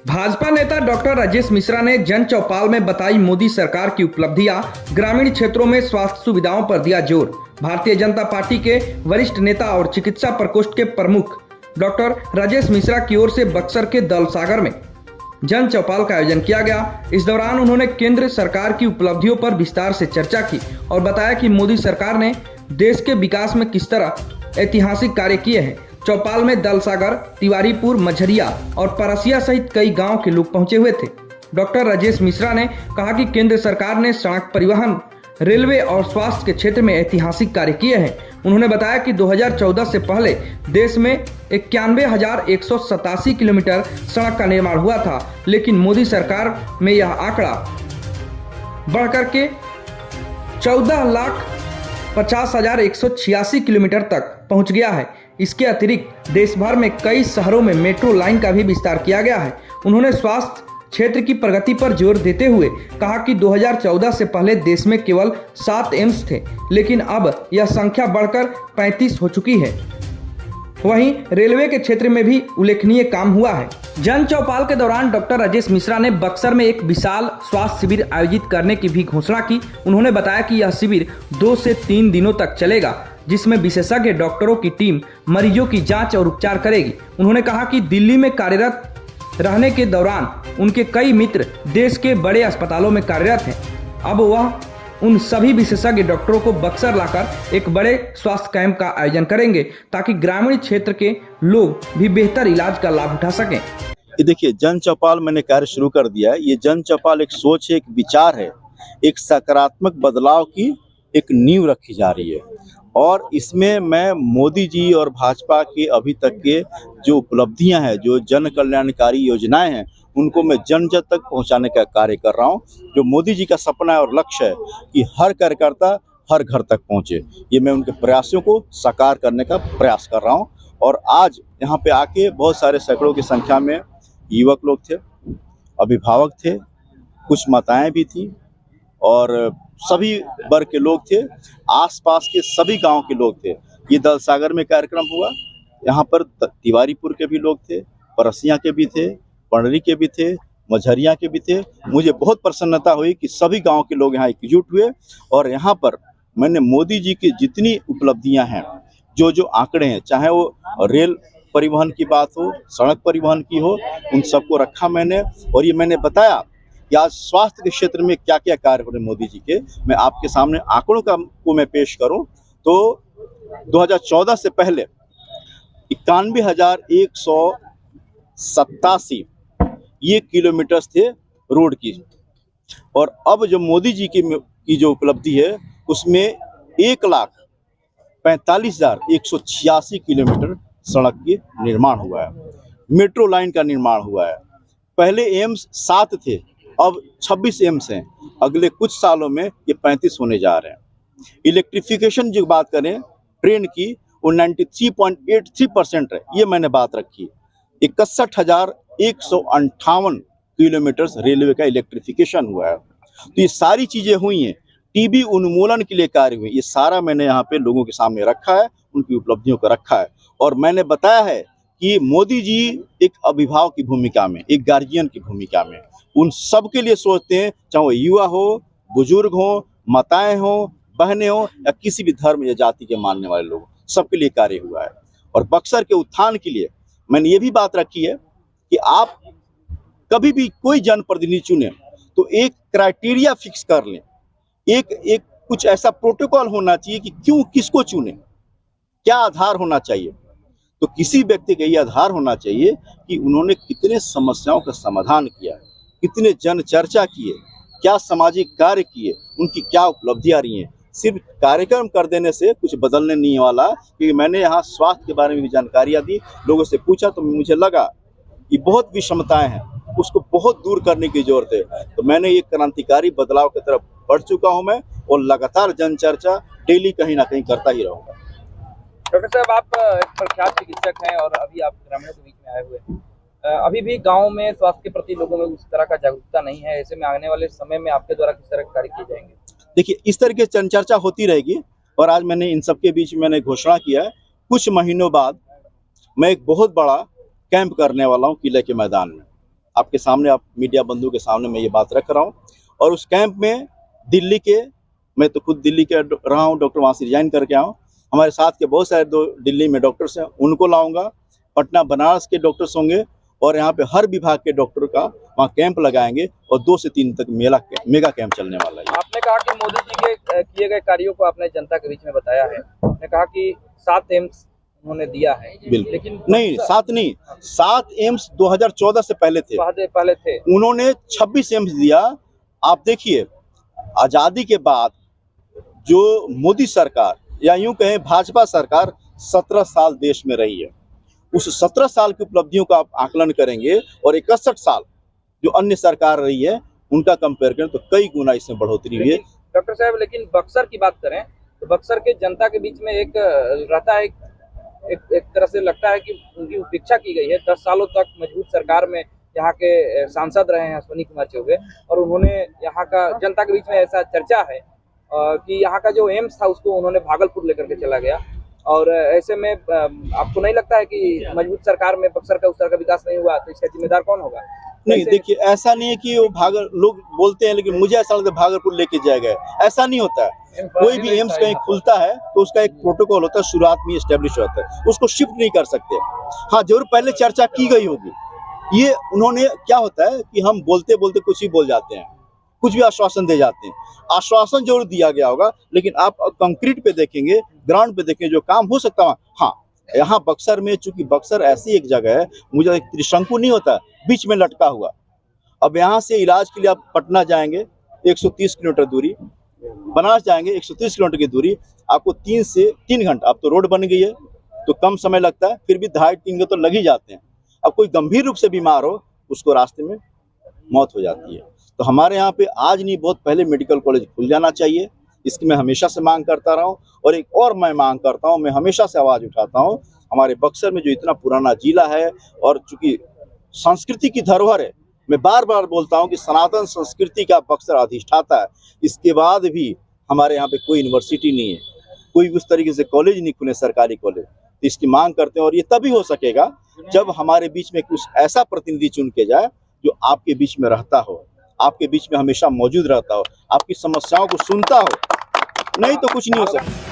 भाजपा नेता डॉक्टर राजेश मिश्रा ने जन चौपाल में बताई मोदी सरकार की उपलब्धियां, ग्रामीण क्षेत्रों में स्वास्थ्य सुविधाओं पर दिया जोर। भारतीय जनता पार्टी के वरिष्ठ नेता और चिकित्सा प्रकोष्ठ के प्रमुख डॉक्टर राजेश मिश्रा की ओर से बक्सर के दलसागर में जन चौपाल का आयोजन किया गया। इस दौरान उन्होंने केंद्र सरकार की उपलब्धियों पर विस्तार से चर्चा की और बताया कि मोदी सरकार ने देश के विकास में किस तरह ऐतिहासिक कार्य किए हैं। चौपाल में दलसागर, तिवारीपुर, मझरिया और परसिया सहित कई गांव के लोग पहुंचे हुए थे। डॉक्टर राजेश मिश्रा ने कहा कि केंद्र सरकार ने सड़क परिवहन, रेलवे और स्वास्थ्य के क्षेत्र में ऐतिहासिक कार्य किए हैं। उन्होंने बताया कि 2014 से पहले देश में 91,187 किलोमीटर सड़क का निर्माण हुआ था, लेकिन मोदी सरकार में यह आंकड़ा बढ़कर के 14,50,186 किलोमीटर तक पहुंच गया है। इसके अतिरिक्त देश भर में कई शहरों में मेट्रो लाइन का भी विस्तार किया गया है। उन्होंने स्वास्थ्य क्षेत्र की प्रगति पर जोर देते हुए कहा कि 2014 से पहले देश में केवल 7 एम्स थे, लेकिन अब यह संख्या बढ़कर 35 हो चुकी है। वहीं रेलवे के क्षेत्र में भी उल्लेखनीय काम हुआ है। जन चौपाल के दौरान डॉक्टर राजेश मिश्रा ने बक्सर में एक विशाल स्वास्थ्य शिविर आयोजित करने की भी घोषणा की। उन्होंने बताया कि यह शिविर 2 से 3 दिनों तक चलेगा, जिसमें विशेषज्ञ डॉक्टरों की टीम मरीजों की जांच और उपचार करेगी। उन्होंने कहा कि दिल्ली में कार्यरत रहने के दौरान उनके कई मित्र देश के बड़े अस्पतालों में कार्यरत हैं। अब वह उन सभी विशेषज्ञ डॉक्टरों को बक्सर लाकर एक बड़े स्वास्थ्य कैंप का आयोजन करेंगे, ताकि ग्रामीण क्षेत्र के लोग भी बेहतर इलाज का लाभ उठा सकें। देखिए, जन चौपाल मैंने कार्य शुरू कर दिया है। ये जन चौपाल एक सोच है, एक विचार है, एक सकारात्मक बदलाव की एक नींव रखी जा रही है। और इसमें मैं मोदी जी और भाजपा के अभी तक के जो उपलब्धियां हैं, जो जन कल्याणकारी योजनाएं हैं, उनको मैं जन जन तक पहुंचाने का कार्य कर रहा हूं। जो मोदी जी का सपना है और लक्ष्य है कि हर कार्यकर्ता हर घर तक पहुंचे, ये मैं उनके प्रयासों को साकार करने का प्रयास कर रहा हूं। और आज यहाँ पे आके बहुत सारे सैकड़ों की संख्या में युवक लोग थे, अभिभावक थे, कुछ माताएं भी थी और सभी वर्ग के लोग थे। आसपास के सभी गांव के लोग थे। ये दलसागर में कार्यक्रम हुआ। यहाँ पर तिवारीपुर के भी लोग थे, परसिया के भी थे, पंडरी के भी थे, मझरिया के भी थे। मुझे बहुत प्रसन्नता हुई कि सभी गांव के लोग यहाँ एकजुट हुए और यहाँ पर मैंने मोदी जी की जितनी उपलब्धियां हैं, जो आंकड़े हैं, चाहे वो रेल परिवहन की बात हो, सड़क परिवहन की हो, उन सबको रखा मैंने। और ये मैंने बताया कि आज स्वास्थ्य के क्षेत्र में क्या क्या कार्य हो रहे मोदी जी के। मैं आपके सामने आंकड़ों को मैं पेश करूं तो 2014 से पहले 91,187 ये किलोमीटर थे रोड की, और अब जो मोदी जी की जो उपलब्धि है उसमें 1,45,186 किलोमीटर सड़क की निर्माण हुआ है। मेट्रो लाइन का निर्माण हुआ है। पहले एम्स 7 थे, अब 26 एम्स हैं। अगले कुछ सालों में ये 35 होने जा रहे हैं। इलेक्ट्रिफिकेशन जो बात करें ट्रेन की, वो 93.83% है, ये मैंने बात रखी। 61,158 किलोमीटर रेलवे का इलेक्ट्रिफिकेशन हुआ है। तो ये सारी चीजें हुई हैं। टीबी उन्मूलन के लिए कार्य हुए, ये सारा मैंने यहाँ पे लोगों के सामने रखा है, उनकी उपलब्धियों को रखा है। और मैंने बताया है कि मोदी जी एक अभिभावक की भूमिका में, एक गार्जियन की भूमिका में उन सब के लिए सोचते हैं, चाहे वो युवा हो, बुजुर्ग हो, माताएं हो, बहनें हो, या किसी भी धर्म या जाति के मानने वाले लोग, सबके लिए कार्य हुआ है। और बक्सर के उत्थान के लिए मैंने ये भी बात रखी है कि आप कभी भी कोई जनप्रतिनिधि चुने तो एक क्राइटेरिया फिक्स कर लें, एक कुछ ऐसा प्रोटोकॉल होना चाहिए कि क्यों किसको चुने, क्या आधार होना चाहिए। तो किसी व्यक्ति का ये आधार होना चाहिए कि उन्होंने कितने समस्याओं का समाधान किया है, कितने जन चर्चा किए, क्या सामाजिक कार्य किए, उनकी क्या उपलब्धियां रही हैं। सिर्फ कार्यक्रम कर देने से कुछ बदलने नहीं वाला। क्योंकि मैंने यहाँ स्वास्थ्य के बारे में भी जानकारियां दी, लोगों से पूछा तो मुझे लगा कि बहुत विषमताएं हैं, उसको बहुत दूर करने की जरूरत है। तो मैंने ये क्रांतिकारी बदलाव की तरफ बढ़ चुका हूँ मैं, और लगातार जन चर्चा डेली कहीं ना कहीं करता ही रहूँगा। डॉक्टर साहब, आप एक प्रख्यात चिकित्सक हैं और अभी आप ग्रामीणों के बीच में आए हुए हैं। अभी भी गांव में स्वास्थ्य के प्रति लोगों में उस तरह का जागरूकता नहीं है। ऐसे में आने वाले समय में आपके द्वारा किस तरह के कार्य किए जाएंगे? देखिए, इस तरह की चर्चा होती रहेगी। और आज मैंने इन सबके बीच में मैंने घोषणा किया है, कुछ महीनों बाद मैं एक बहुत बड़ा कैंप करने वाला हूँ किले के मैदान में। आपके सामने, आप मीडिया बंधु के सामने मैं ये बात रख रहा हूँ। और उस कैंप में दिल्ली के, मैं तो खुद दिल्ली के रहा हूँ, डॉक्टर वहाँ से रिजाइन करके आया हूँ, हमारे साथ के बहुत सारे दिल्ली में डॉक्टर्स हैं, उनको लाऊंगा। पटना बनारस के डॉक्टर्स होंगे और यहाँ पे हर विभाग के डॉक्टर का वहाँ कैंप लगाएंगे और 2 से 3 तक मेगा कैंप चलने वाला है। आपने कहा कि मोदी जी के किए गए कार्यों को आपने जनता के बीच में बताया है। आपने कहा कि 7 एम्स उन्होंने दिया है, बिल्कुल, लेकिन नहीं 7 नहीं, 7 एम्स 2014 से पहले थे। उन्होंने 26 एम्स दिया। आप देखिए, आजादी के बाद जो मोदी सरकार या यूं कहें भाजपा सरकार 17 साल देश में रही है, उस 17 साल की उपलब्धियों का आप आकलन करेंगे और 61 साल जो अन्य सरकार रही है उनका कंपेयर करें तो कई गुना इसमें बढ़ोतरी हुई है। डॉक्टर साहब, लेकिन बक्सर की बात करें तो बक्सर के जनता के बीच में एक रहता है, एक तरह से लगता है कि उनकी उपेक्षा की गई है। 10 सालों तक मजबूत सरकार में यहाँ के सांसद रहे हैं अश्विनी कुमार चौबे, और उन्होंने यहाँ का जनता के बीच में ऐसा चर्चा है कि यहाँ का जो एम्स था उसको उन्होंने भागलपुर लेकर के चला गया। और ऐसे में आपको नहीं लगता है कि मजबूत सरकार में बक्सर का उस तरह का विकास नहीं हुआ, तो इसका जिम्मेदार कौन होगा? नहीं, देखिए, ऐसा नहीं है कि वो लोग बोलते हैं, लेकिन मुझे ऐसा लगता है भागलपुर लेके जाया गया, ऐसा नहीं होता है। कोई भी एम्स कहीं खुलता है तो उसका एक प्रोटोकॉल होता है, शुरुआत में एस्टेब्लिश होता है, उसको शिफ्ट नहीं कर सकते। हाँ, जरूर पहले चर्चा की गई होगी। ये उन्होंने, क्या होता है कि हम बोलते बोलते कुछ ही बोल जाते हैं, कुछ भी आश्वासन दे जाते हैं। आश्वासन जरूर दिया गया होगा, लेकिन आप कंक्रीट पे देखेंगे, ग्राउंड पे देखेंगे, जो काम हो सकता है। हाँ, यहाँ बक्सर में, चूंकि बक्सर ऐसी एक जगह है, मुझे एक त्रिशंकु नहीं होता बीच में लटका हुआ। अब यहाँ से इलाज के लिए आप पटना जाएंगे 130 किलोमीटर दूरी, बनारस जाएंगे 130 किलोमीटर की दूरी, आपको 3 से 3 घंटा। अब तो रोड बन गई है तो कम समय लगता है, फिर भी 2.5-3 घंटे तो लग ही जाते हैं। अब कोई गंभीर रूप से बीमार हो, उसको रास्ते में मौत हो जाती है। तो हमारे यहाँ पे आज नहीं, बहुत पहले मेडिकल कॉलेज खुल जाना चाहिए। इसकी मैं हमेशा से मांग करता रहा हूँ, और एक और मैं मांग करता हूँ, मैं हमेशा से आवाज़ उठाता हूँ। हमारे बक्सर में जो इतना पुराना जिला है, और चूंकि संस्कृति की धरोहर है, मैं बार बार बोलता हूँ कि सनातन संस्कृति का बक्सर अधिष्ठाता है। इसके बाद भी हमारे यहाँ पे कोई यूनिवर्सिटी नहीं है, कोई उस तरीके से कॉलेज नहीं खुले, सरकारी कॉलेज। तो इसकी मांग करते हैं, और ये तभी हो सकेगा जब हमारे बीच में कुछ ऐसा प्रतिनिधि चुन के जाए जो आपके बीच में रहता हो, आपके बीच में हमेशा मौजूद रहता हो, आपकी समस्याओं को सुनता हो। नहीं तो कुछ नहीं हो सकता।